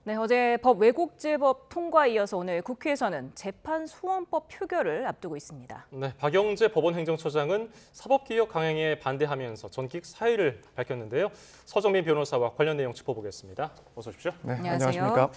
네, 어제 법 왜곡죄법 통과에 이어서 오늘 국회에서는 재판 소원법 표결을 앞두고 있습니다. 네, 박영재 법원행정처장은 사법개혁 강행에 반대하면서 전격 사의를 밝혔는데요. 서정민 변호사와 관련 내용 짚어보겠습니다. 어서 오십시오. 네, 안녕하세요. 안녕하십니까?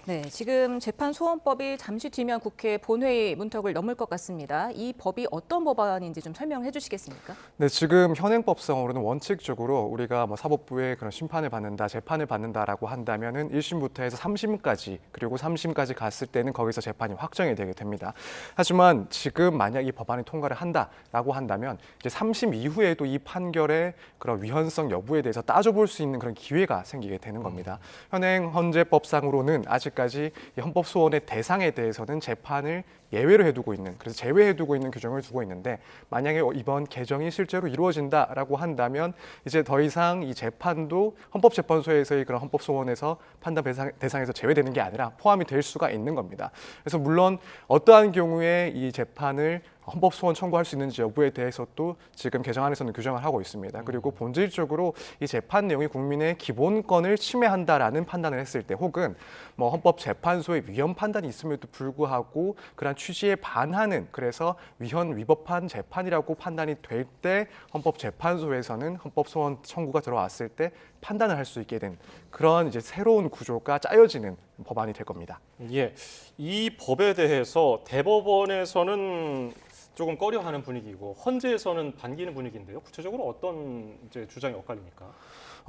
네, 지금 재판 소원법이 잠시 뒤면 국회 본회의 문턱을 넘을 것 같습니다. 이 법이 어떤 법안인지 좀 설명해 주시겠습니까? 네, 지금 현행법상으로는 원칙적으로 우리가 사법부의 그런 심판을 받는다, 재판을 받는다라고 한다면은 1심부터 해서 3심까지 그리고 3심까지 갔을 때는 거기서 재판이 확정이 되게 됩니다. 하지만 지금 만약 이 법안이 통과를 한다라고 한다면 이제 3심 이후에도 이 판결의 그런 위헌성 여부에 대해서 따져볼 수 있는 그런 기회가 생기게 되는 겁니다. 헌재법상으로는 아직까지 이 헌법 소원의 대상에 대해서는 재판을 예외로 해두고 있는, 그래서 제외해두고 있는 규정을 두고 있는데, 만약에 이번 개정이 실제로 이루어진다라고 한다면 이제 더 이상 이 재판도 헌법재판소에서의 그런 헌법 소원에서 판단 대상에서 제외되는 게 아니라 포함이 될 수가 있는 겁니다. 그래서 물론 어떠한 경우에 이 재판을 헌법 소원 청구할 수 있는지 여부에 대해서도 지금 개정안에서는 규정을 하고 있습니다. 그리고 본질적으로 이 재판 내용이 국민의 기본권을 침해한다라는 판단을 했을 때, 혹은 헌법재판소의 위헌 판단이 있음에도 불구하고 그런 취지에 반하는, 그래서 위헌 위법한 재판이라고 판단이 될 때 헌법재판소에서는 헌법 소원 청구가 들어왔을 때 판단을 할 수 있게 된 그런 이제 새로운 구조가 짜여지는 법안이 될 겁니다. 예, 이 법에 대해서 대법원에서는 조금 꺼려하는 분위기고 헌재에서는 반기는 분위기인데요. 구체적으로 어떤 이제 주장이 엇갈립니까?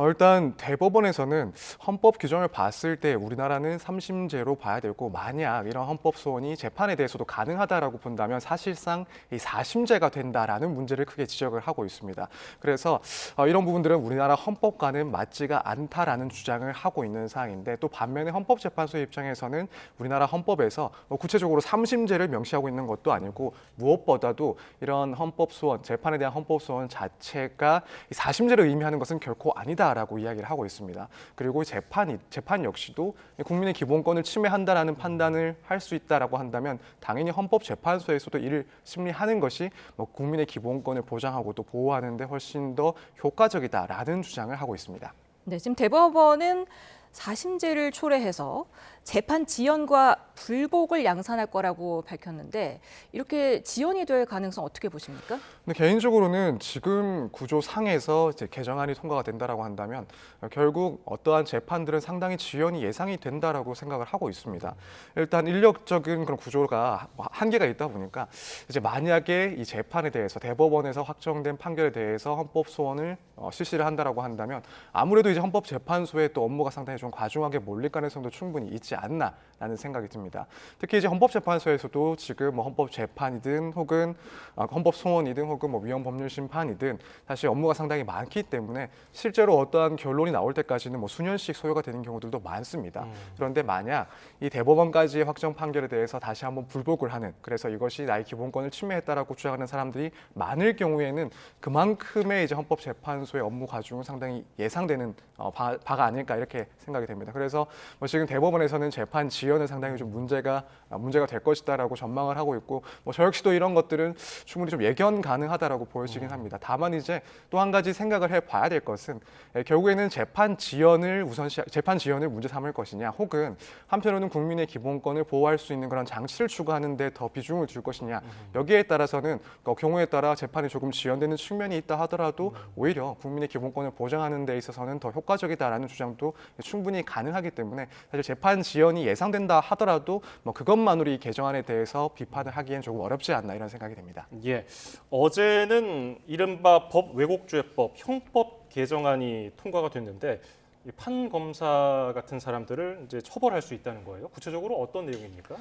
일단 대법원에서는 헌법 규정을 봤을 때 우리나라는 3심제로 봐야 되고, 만약 이런 헌법 소원이 재판에 대해서도 가능하다라고 본다면 사실상 이 4심제가 된다라는 문제를 크게 지적을 하고 있습니다. 그래서 이런 부분들은 우리나라 헌법과는 맞지가 않다라는 주장을 하고 있는 사항인데, 또 반면에 헌법재판소의 입장에서는 우리나라 헌법에서 구체적으로 3심제를 명시하고 있는 것도 아니고, 무엇보다도 이런 헌법 소원, 재판에 대한 헌법 소원 자체가 4심제를 의미하는 것은 결코 아니다 라고 이야기를 하고 있습니다. 그리고 재판 역시도 국민의 기본권을 침해한다라는 판단을 할 수 있다라고 한다면 당연히 헌법재판소에서도 이를 심리하는 것이 국민의 기본권을 보장하고 또 보호하는 데 훨씬 더 효과적이다라는 주장을 하고 있습니다. 네, 지금 대법원은 4심제를 초래해서 재판 지연과 불복을 양산할 거라고 밝혔는데, 이렇게 지연이 될 가능성 어떻게 보십니까? 근데 개인적으로는 지금 구조상에서 이제 개정안이 통과가 된다라고 한다면 결국 어떠한 재판들은 상당히 지연이 예상이 된다라고 생각을 하고 있습니다. 일단 인력적인 그런 구조가 한계가 있다 보니까 이제 만약에 이 재판에 대해서 대법원에서 확정된 판결에 대해서 헌법 소원을 실시를 한다라고 한다면 아무래도 이제 헌법재판소의 또 업무가 상당히 좀 과중하게 몰릴 가능성도 충분히 있지 않나라는 생각이 듭니다. 특히 이제 헌법재판소에서도 지금 헌법재판이든 혹은 헌법소원이든 혹은 위헌법률심판이든 사실 업무가 상당히 많기 때문에 실제로 어떠한 결론이 나올 때까지는 수년씩 소요가 되는 경우들도 많습니다. 그런데 만약 이 대법원까지의 확정 판결에 대해서 다시 한번 불복을 하는, 그래서 이것이 나의 기본권을 침해했다라고 주장하는 사람들이 많을 경우에는 그만큼의 이제 헌법재판소의 업무 과중은 상당히 예상되는 바가 아닐까 이렇게 생각이 됩니다. 그래서 지금 대법원에서는 재판 지연은 상당히 좀 문제가 될 것이다라고 전망을 하고 있고, 저 역시도 이런 것들은 충분히 좀 예견 가능하다라고 보여지긴 합니다. 다만 이제 또 한 가지 생각을 해봐야 될 것은 결국에는 재판 지연을 문제 삼을 것이냐, 혹은 한편으로는 국민의 기본권을 보호할 수 있는 그런 장치를 추구하는 데 더 비중을 둘 것이냐, 여기에 따라서는 경우에 따라 재판이 조금 지연되는 측면이 있다 하더라도 오히려 국민의 기본권을 보장하는 데 있어서는 더 효과적이다라는 주장도 충분히 가능하기 때문에 사실 재판 지연이 예상된다 하더라도 그것만으로 이 개정안에 대해서 비판을 하기엔 조금 어렵지 않나 이런 생각이 됩니다. 예, 어제는 이른바 법 왜곡죄법 형법 개정안이 통과가 됐는데 이 판검사 같은 사람들을 이제 처벌할 수 있다는 거예요. 구체적으로 어떤 내용입니까?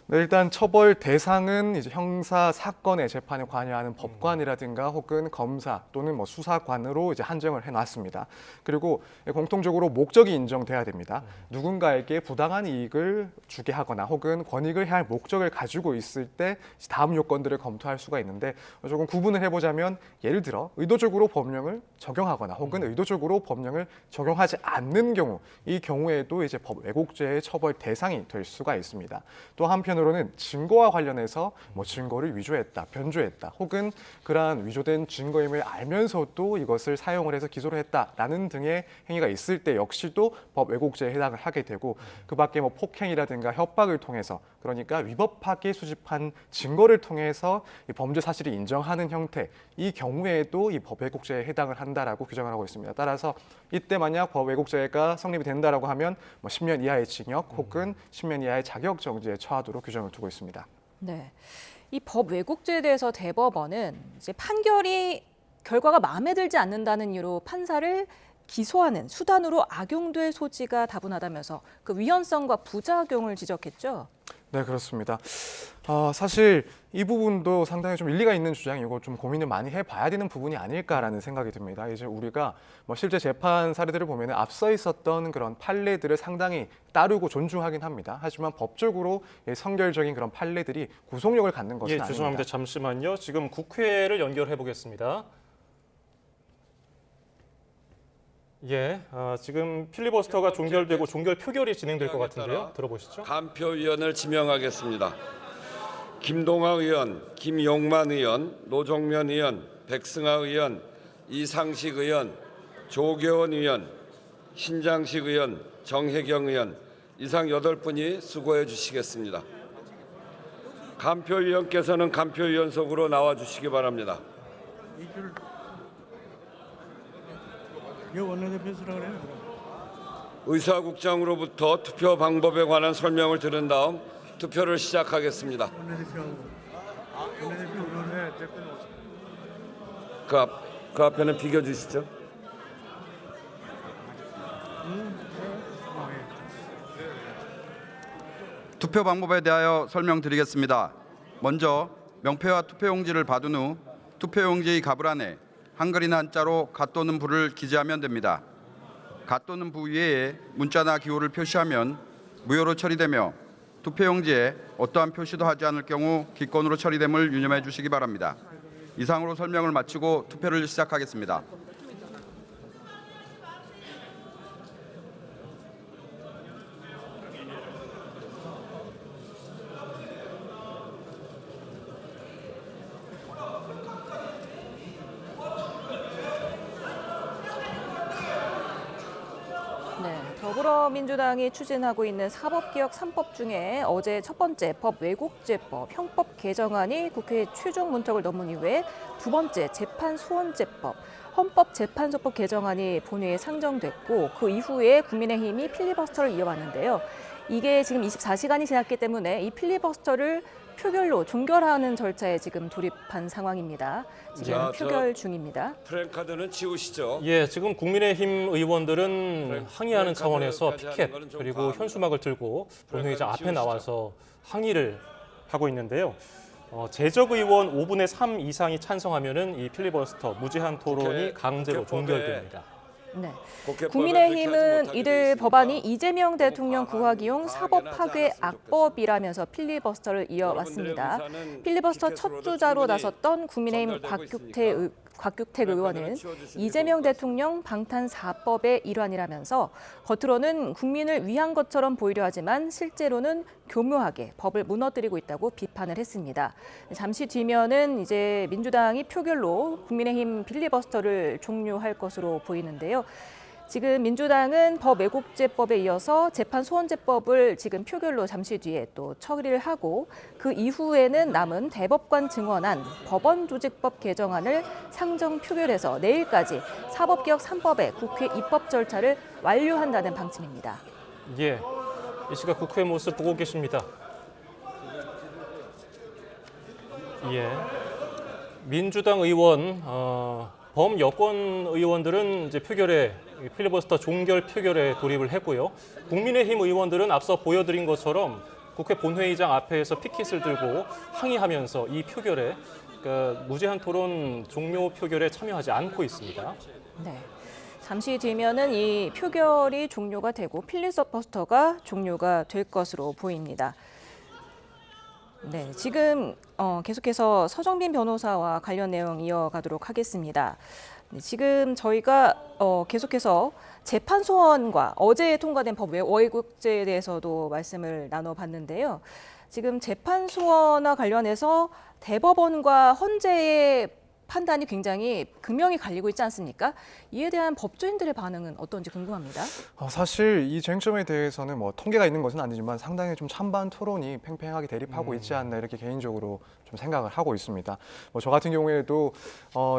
네, 일단 처벌 대상은 이제 형사 사건의 재판에 관여하는 법관이라든가 혹은 검사 또는 수사관으로 이제 한정을 해놨습니다. 그리고 공통적으로 목적이 인정돼야 됩니다. 누군가에게 부당한 이익을 주게 하거나 혹은 권익을 해할 목적을 가지고 있을 때 다음 요건들을 검토할 수가 있는데, 조금 구분을 해보자면 예를 들어 의도적으로 법령을 적용하거나 혹은 의도적으로 법령을 적용하지 않는 경우, 이 경우에도 이제 법 왜곡죄의 처벌 대상이 될 수가 있습니다. 또 한편으로는 증거와 관련해서 뭐 증거를 위조했다, 변조했다, 혹은 그러한 위조된 증거임을 알면서도 이것을 사용을 해서 기소를 했다라는 등의 행위가 있을 때 역시도 법 왜곡죄에 해당을 하게 되고, 그밖에 뭐 폭행이라든가 협박을 통해서, 그러니까 위법하게 수집한 증거를 통해서 이 범죄 사실을 인정하는 형태, 이 경우에도 이 법 왜곡죄에 해당을 한다라고 규정을 하고 있습니다. 따라서 이때 만약 법 왜곡죄가 성립이 된다라고 하면 뭐 10년 이하의 징역 혹은 10년 이하의 자격정지에 처하도록 규정을 두고 있습니다. 네. 이 법 왜곡죄에 대해서 대법원은 이제 판결이 결과가 마음에 들지 않는다는 이유로 판사를 기소하는 수단으로 악용될 소지가 다분하다면서 그 위헌성과 부작용을 지적했죠. 네, 그렇습니다. 사실 이 부분도 상당히 좀 일리가 있는 주장이고 좀 고민을 많이 해봐야 되는 부분이 아닐까라는 생각이 듭니다. 이제 우리가 뭐 실제 재판 사례들을 보면 앞서 있었던 그런 판례들을 상당히 따르고 존중하긴 합니다. 하지만 법적으로 선결적인 그런 판례들이 구속력을 갖는 것은 아닙니다. 죄송합니다. 잠시만요. 지금 국회를 연결해 보겠습니다. 지금 필리버스터가 종결되고 종결 표결이 진행될 것 같은데요. 들어보시죠. 간표위원을 지명하겠습니다. 김동아 의원, 김용만 의원, 노종면 의원, 백승하 의원, 이상식 의원, 조계원 의원, 신장식 의원, 정혜경 의원, 이상 8분이 수고해 주시겠습니다. 간표위원께서는 간표위원석으로 나와 주시기 바랍니다. 의사국장으로부터 투표 방법에 관한 설명을 들은 다음 투표를 시작하겠습니다. 그 앞에는 비켜주시죠. 투표 방법에 대하여 설명드리겠습니다. 먼저 명패와 투표용지를 받은 후 투표용지의 가불 안에 한글이나 한자로 가 또는 부를 기재하면 됩니다. 가 또는 부 위에 문자나 기호를 표시하면 무효로 처리되며 투표용지에 어떠한 표시도 하지 않을 경우 기권으로 처리됨을 유념해 주시기 바랍니다. 이상으로 설명을 마치고 투표를 시작하겠습니다. 네, 더불어민주당이 추진하고 있는 사법개혁 3법 중에 어제 첫 번째 법 왜곡죄법 형법 개정안이 국회 최종 문턱을 넘은 이후에 두 번째 재판소원제법 헌법재판소법 개정안이 본회의에 상정됐고 그 이후에 국민의힘이 필리버스터를 이어왔는데요. 이게 지금 24시간이 지났기 때문에 이 필리버스터를 표결로 종결하는 절차에 지금 돌입한 상황입니다. 지금 표결 중입니다. 프랭카드는 치우시죠. 지금 국민의힘 의원들은 항의하는 차원에서 피켓 그리고 현수막을 들고 본회의장 앞에 나와서 항의를 하고 있는데요. 재적 의원 5분의 3 이상이 찬성하면은 이 필리버스터 무제한 토론이 강제로 종결됩니다. 네. 국민의힘은 이들 법안이 이재명 대통령 구하기용 사법 파괴 악법이라면서 필리버스터를 이어왔습니다. 필리버스터 첫 주자로 나섰던 국민의힘 곽규택 의원은 이재명 대통령 방탄 4법의 일환이라면서 겉으로는 국민을 위한 것처럼 보이려 하지만 실제로는 교묘하게 법을 무너뜨리고 있다고 비판을 했습니다. 잠시 뒤면은 이제 민주당이 표결로 국민의힘 필리버스터를 종료할 것으로 보이는데요. 지금 민주당은 법 왜곡죄법에 이어서 재판소원제법을 지금 표결로 잠시 뒤에 또 처리를 하고 그 이후에는 남은 대법관 증언안, 법원조직법 개정안을 상정 표결해서 내일까지 사법개혁 3법의 국회 입법 절차를 완료한다는 방침입니다. 이 시각 국회 모습 보고 계십니다. 민주당 의원, 범여권 의원들은 이제 필리버스터 종결 표결에 돌입을 했고요. 국민의힘 의원들은 앞서 보여드린 것처럼 국회 본회의장 앞에서 피켓을 들고 항의하면서 이 표결에 무제한 토론 종료 표결에 참여하지 않고 있습니다. 네. 잠시 뒤면은 이 표결이 종료가 되고 필리버스터가 종료가 될 것으로 보입니다. 네, 지금 계속해서 서정빈 변호사와 관련 내용 이어가도록 하겠습니다. 지금 저희가 계속해서 재판 소원과 어제 통과된 법 외국제에 대해서도 말씀을 나눠봤는데요. 지금 재판 소원과 관련해서 대법원과 헌재의 판단이 굉장히 극명히 갈리고 있지 않습니까? 이에 대한 법조인들의 반응은 어떤지 궁금합니다. 사실 이 쟁점에 대해서는 뭐 통계가 있는 것은 아니지만 상당히 좀 찬반 토론이 팽팽하게 대립하고 있지 않나 이렇게 개인적으로 좀 생각을 하고 있습니다. 뭐 저 같은 경우에도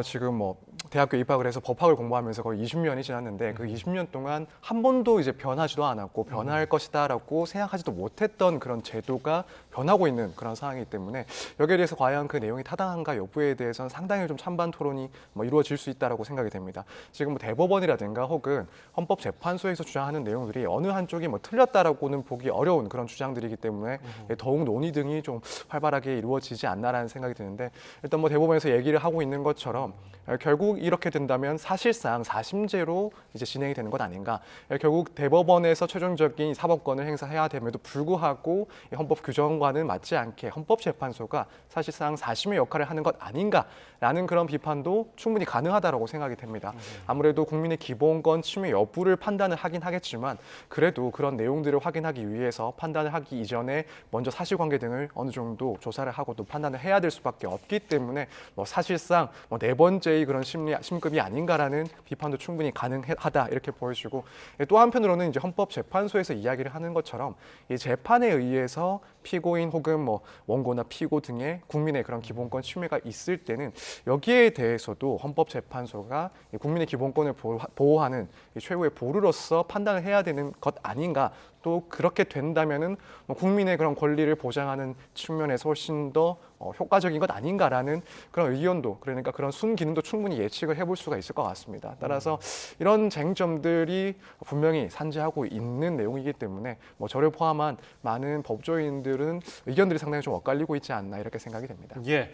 지금 뭐 대학교 입학을 해서 법학을 공부하면서 거의 20년이 지났는데 그 20년 동안 한 번도 이제 변하지도 않았고 변할 것이다라고 생각하지도 못했던 그런 제도가 변하고 있는 그런 상황이기 때문에 여기에 대해서 과연 그 내용이 타당한가 여부에 대해서는 상당히 좀 찬반 토론이 뭐 이루어질 수 있다라고 생각이 됩니다. 지금 뭐 대법원이라든가 혹은 헌법재판소에서 주장하는 내용들이 어느 한쪽이 뭐 틀렸다라고는 보기 어려운 그런 주장들이기 때문에 더욱 논의 등이 좀 활발하게 이루어지지 않나라는 생각이 드는데 일단 뭐 대법원에서 얘기를 하고 있는 것처럼 결국 이렇게 된다면 사실상 4심제로 이제 진행이 되는 것 아닌가. 결국 대법원에서 최종적인 사법권을 행사해야 됨에도 불구하고 헌법 규정과는 맞지 않게 헌법재판소가 사실상 4심의 역할을 하는 것 아닌가라는 그런 비판도 충분히 가능하다고 생각이 됩니다. 아무래도 국민의 기본권 침해 여부를 판단을 하긴 하겠지만 그래도 그런 내용들을 확인하기 위해서 판단을 하기 이전에 먼저 사실관계 등을 어느 정도 조사를 하고 또 판단을 해야 될 수밖에 없기 때문에 뭐 사실상 뭐 네 번째의 그런 심급이 아닌가라는 비판도 충분히 가능하다 이렇게 보여지고 또 한편으로는 이제 헌법재판소에서 이야기를 하는 것처럼 이 재판에 의해서 피고인 혹은 뭐 원고나 피고 등의 국민의 그런 기본권 침해가 있을 때는 여기에 대해서도 헌법재판소가 국민의 기본권을 보호하는 최고의 보루로서 판단을 해야 되는 것 아닌가. 또 그렇게 된다면은 국민의 그런 권리를 보장하는 측면에서 훨씬 더 효과적인 것 아닌가라는 그런 의견도 그러니까 그런 순기능도 충분히 예측을 해볼 수가 있을 것 같습니다. 따라서 이런 쟁점들이 분명히 산재하고 있는 내용이기 때문에 뭐 저를 포함한 많은 법조인들은 의견들이 상당히 좀 엇갈리고 있지 않나 이렇게 생각이 됩니다. 예.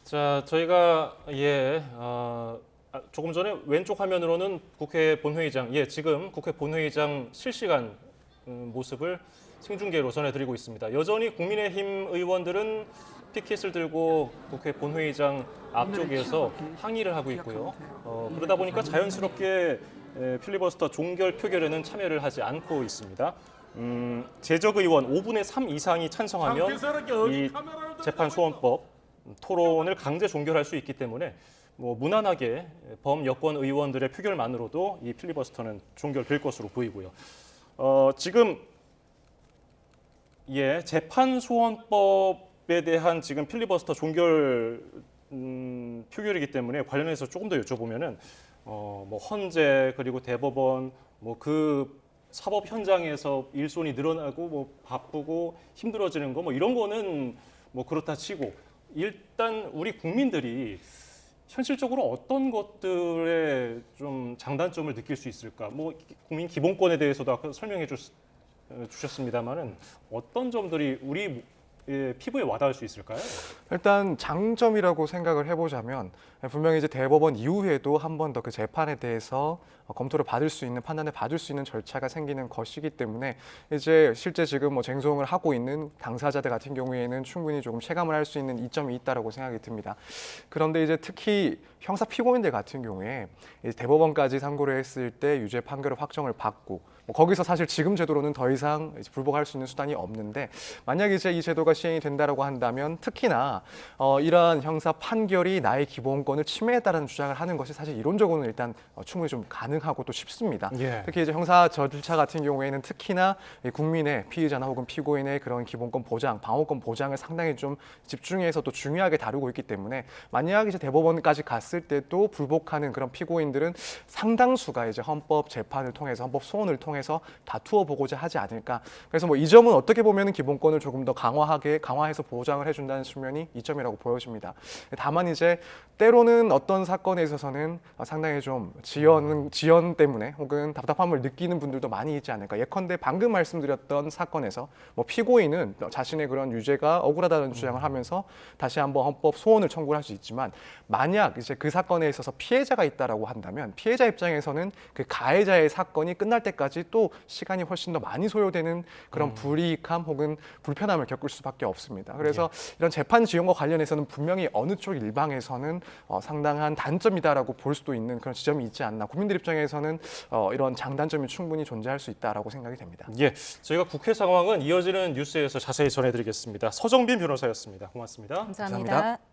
자, 저희가 조금 전에 왼쪽 화면으로는 국회 본회의장, 지금 국회 본회의장 실시간 모습을 생중계로 전해드리고 있습니다. 여전히 국민의힘 의원들은 피켓을 들고 국회 본회의장 앞쪽에서 항의를 하고 있고요. 그러다 보니까 자연스럽게 필리버스터 종결 표결에는 참여를 하지 않고 있습니다. 재적 의원 5분의 3 이상이 찬성하면 이 재판소원법 토론을 강제 종결할 수 있기 때문에 뭐 무난하게 범여권 의원들의 표결만으로도 이 필리버스터는 종결될 것으로 보이고요. 지금 재판소원법에 대한 지금 필리버스터 종결 표결이기 때문에 관련해서 조금 더 여쭤보면은 뭐 헌재 그리고 대법원 뭐 그 사법 현장에서 일손이 늘어나고 뭐 바쁘고 힘들어지는 거 뭐 이런 거는 뭐 그렇다 치고 일단 우리 국민들이 현실적으로 어떤 것들에 좀 장단점을 느낄 수 있을까? 뭐 국민 기본권에 대해서도 아까 설명해 주셨습니다만은 어떤 점들이 우리 피부에 와닿을 수 있을까요? 일단 장점이라고 생각을 해보자면 분명히 이제 대법원 이후에도 한 번 더 그 재판에 대해서 검토를 받을 수 있는 판단을 받을 수 있는 절차가 생기는 것이기 때문에 이제 실제 지금 뭐 쟁송을 하고 있는 당사자들 같은 경우에는 충분히 조금 체감을 할 수 있는 이점이 있다라고 생각이 듭니다. 그런데 이제 특히 형사 피고인들 같은 경우에 대법원까지 상고를 했을 때 유죄 판결을 확정을 받고 뭐 거기서 사실 지금 제도로는 더 이상 불복할 수 있는 수단이 없는데 만약 이제 이 제도가 시행이 된다라고 한다면 특히나 이러한 형사 판결이 나의 기본권을 침해했다라는 주장을 하는 것이 사실 이론적으로는 일단 충분히 좀 가능하고 또 쉽습니다. 특히 이제 형사 절차 같은 경우에는 특히나 국민의 피의자나 혹은 피고인의 그런 기본권 보장, 방어권 보장을 상당히 좀 집중해서 또 중요하게 다루고 있기 때문에 만약 이제 대법원까지 갔을 때도 불복하는 그런 피고인들은 상당수가 이제 헌법 재판을 통해서 헌법 소원을 통해서 다투어 보고자 하지 않을까. 그래서 뭐 이 점은 어떻게 보면 기본권을 조금 더 강화해서 보장을 해준다는 측면이 이점이라고 보여집니다. 다만 이제 때로는 어떤 사건에 있어서는 상당히 좀 지연을 지연 때문에 혹은 답답함을 느끼는 분들도 많이 있지 않을까. 예컨대 방금 말씀드렸던 사건에서 뭐 피고인은 자신의 그런 유죄가 억울하다는 주장을 하면서 다시 한번 헌법 소원을 청구할 수 있지만 만약 이제 그 사건에 있어서 피해자가 있다라고 한다면 피해자 입장에서는 그 가해자의 사건이 끝날 때까지 또 시간이 훨씬 더 많이 소요되는 그런 불이익함 혹은 불편함을 겪을 수밖에 없습니다. 그래서 이런 재판 지연과 관련해서는 분명히 어느 쪽 일방에서는 상당한 단점이다라고 볼 수도 있는 그런 지점이 있지 않나. 국민들 입장에서는 이런 장단점이 충분히 존재할 수 있다라고 생각이 됩니다. 예, 저희가 국회 상황은 이어지는 뉴스에서 자세히 전해드리겠습니다. 서정빈 변호사였습니다. 고맙습니다. 감사합니다. 감사합니다.